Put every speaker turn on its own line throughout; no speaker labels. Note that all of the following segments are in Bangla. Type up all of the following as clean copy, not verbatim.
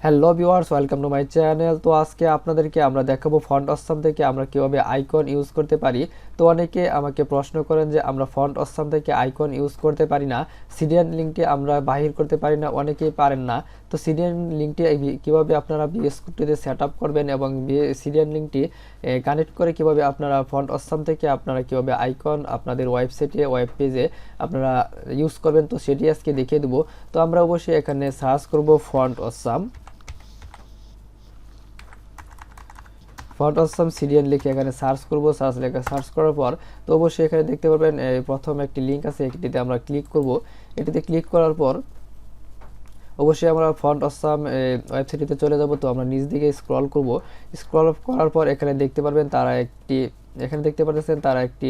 Hello viewers, welcome to my channel. তো আজকে আপনাদেরকে আমরা দেখাবো ফন্ট অসাম থেকে আমরা কিভাবে আইকন ইউজ করতে পারি। তো অনেকে আমাকে প্রশ্ন করেন যে আমরা ফন্ট অসাম থেকে আইকন ইউজ করতে পারি না, সিডিএন লিঙ্কটি আমরা বাহির করতে পারি না, অনেকেই পারেন না। তো সিডিএন লিঙ্কটি কিভাবে আপনারা বিএস কোডটিতে সেট আপ করবেন এবং সিডিএন লিঙ্কটি কানেক্ট করে কিভাবে আপনারা ফন্ট অসাম থেকে আপনারা কিভাবে আইকন আপনাদের ওয়েবসাইটে ওয়েব পেজে আপনারা ইউজ করবেন, তো সেটি আজকে দেখিয়ে দেবো। তো আমরা অবশ্যই এখানে সার্চ করব ফন্ট অসাম সিডিএন লিখে এখানে সার্চ করব। সার্চ করার পর তো অবশ্যই এখানে দেখতে পারবেন প্রথম একটি লিঙ্ক আছে, এটিতে আমরা ক্লিক করব। এটিতে ক্লিক করার পর অবশ্যই আমরা ফন্ট অসাম ওয়েবসাইটটিতে চলে যাব। তো আমরা নিচ দিকে স্ক্রল করব। স্ক্রল করার পর এখানে দেখতে পারবেন এখানে দেখতে পাচ্ছেন তারা একটি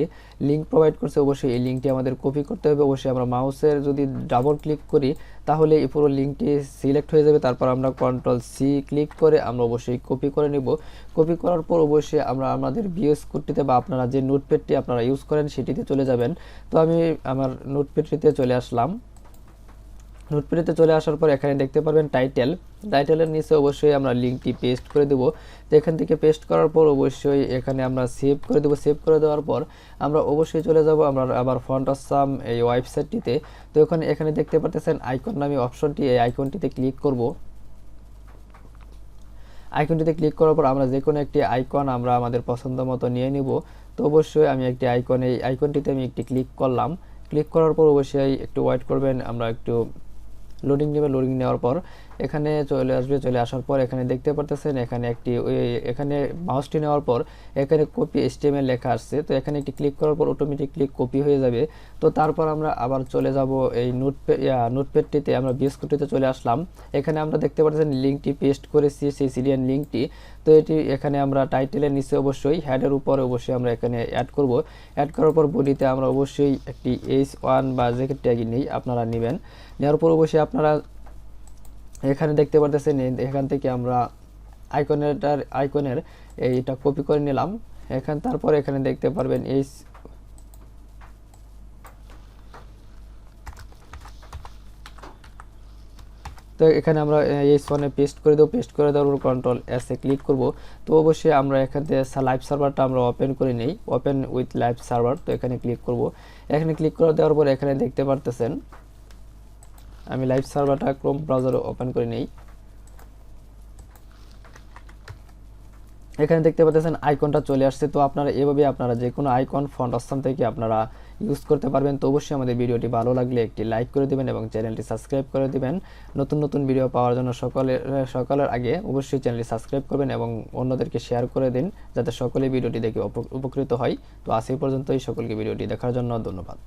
লিঙ্ক প্রোভাইড করছে। অবশ্যই এই লিঙ্কটি আমাদের কপি করতে হবে। অবশ্যই আমরা মাউসের যদি ডাবল ক্লিক করি তাহলে এই পুরো লিঙ্কটি সিলেক্ট হয়ে যাবে। তারপর আমরা কন্ট্রোল সি ক্লিক করে আমরা অবশ্যই কপি করে নেব। কপি করার পর অবশ্যই আমরা আমাদের ভিএস কোডটিতে বা আপনারা যে নোটপ্যাডটি আপনারা ইউজ করেন সেটিতে চলে যাবেন। তো আমি আমার নোটপ্যাডটিতে চলে আসলাম। নোটপ্যাডে চলে আসার পর এখানে দেখতে পারবেন টাইটেলের নিচে অবশ্যই আমরা লিঙ্কটি পেস্ট করে দেব। তো এখান থেকে পেস্ট করার পর অবশ্যই এখানে আমরা সেভ করে দেব। সেভ করে দেওয়ার পর আমরা অবশ্যই চলে যাব আমরা আবার ফন্ট অসাম এই ওয়েবসাইটটিতে। তো এখানে দেখতে পাচ্ছেন আইকন নামে অপশনটি, এই আইকনটিতে ক্লিক করব। আইকনটিতে ক্লিক করার পর আমরা যে কোনো একটি আইকন আমরা আমাদের পছন্দ মতো নিয়ে নিব। তো অবশ্যই আমি একটি এই আইকনটিতে আমি একটি ক্লিক করলাম। ক্লিক করার পর অবশ্যই একটু ওয়েট করবেন, আমরা একটু লোডিং নেবে। লোডিং নেওয়ার পর এখানে চলে আসবে। চলে আসার পর এখানে দেখতে পারতেছেন এখানে মাউসটি নেওয়ার পর এখানে কপি HTML লেখা আসছে। তো এখানে একটি ক্লিক করার পর অটোমেটিকলি কপি হয়ে যাবে। তো তারপর আমরা আবার চলে যাব এই নোটপ্যাডটিতে, আমরা বিএস কোডটিতে চলে আসলাম। এখানে আমরা দেখতে পাচ্ছেন লিঙ্কটি পেস্ট করেছি, সেই সিডিএন লিঙ্কটি। তো এটি এখানে আমরা টাইটেলের নিচে অবশ্যই হেডের উপরে অবশ্যই আমরা এখানে অ্যাড করব। অ্যাড করার পর বডিতে আমরা অবশ্যই একটি H1 বা যে ট্যাগই নেই আপনারা নেবেন। নেওয়ার পর অবশ্যই আপনারা এখানে দেখতে পারতেছেন এখান থেকে আমরা আইকনের এইটা কপি করে নিলাম। তারপর এখানে দেখতে পারবেন তো এখানে আমরা H1 পেস্ট করে দেবো। পেস্ট করে দেওয়ার পর কন্ট্রোল S এ ক্লিক করব। তো অবশ্যই আমরা এখান থেকে লাইভ সার্ভারটা আমরা ওপেন করে নেই, ওপেন উইথ লাইভ সার্ভার। তো এখানে ক্লিক করব। এখানে ক্লিক করে দেওয়ার পর এখানে দেখতে পারতেছেন আমি লাইভ সার্ভারটা ক্রোম ব্রাউজারে ওপেন করে নেই। এখানে দেখতে পাচ্ছেন আইকনটা চলে আসছে। তো আপনারা এভাবে আপনারা যে কোনো আইকন ফন্ট অসাম থেকে আপনারা ইউজ করতে পারবেন। তো অবশ্যই আমাদের ভিডিওটি ভালো লাগলে একটি লাইক করে দিবেন এবং চ্যানেলটি সাবস্ক্রাইব করে দিবেন। নতুন নতুন ভিডিও পাওয়ার জন্য সকালের আগে অবশ্যই চ্যানেলটি সাবস্ক্রাইব করবেন এবং অন্যদেরকে শেয়ার করে দিন যাতে সকলে ভিডিওটি দেখে উপকৃত হয়। তো আজ এই পর্যন্তই, সকলকে ভিডিওটি দেখার জন্য ধন্যবাদ।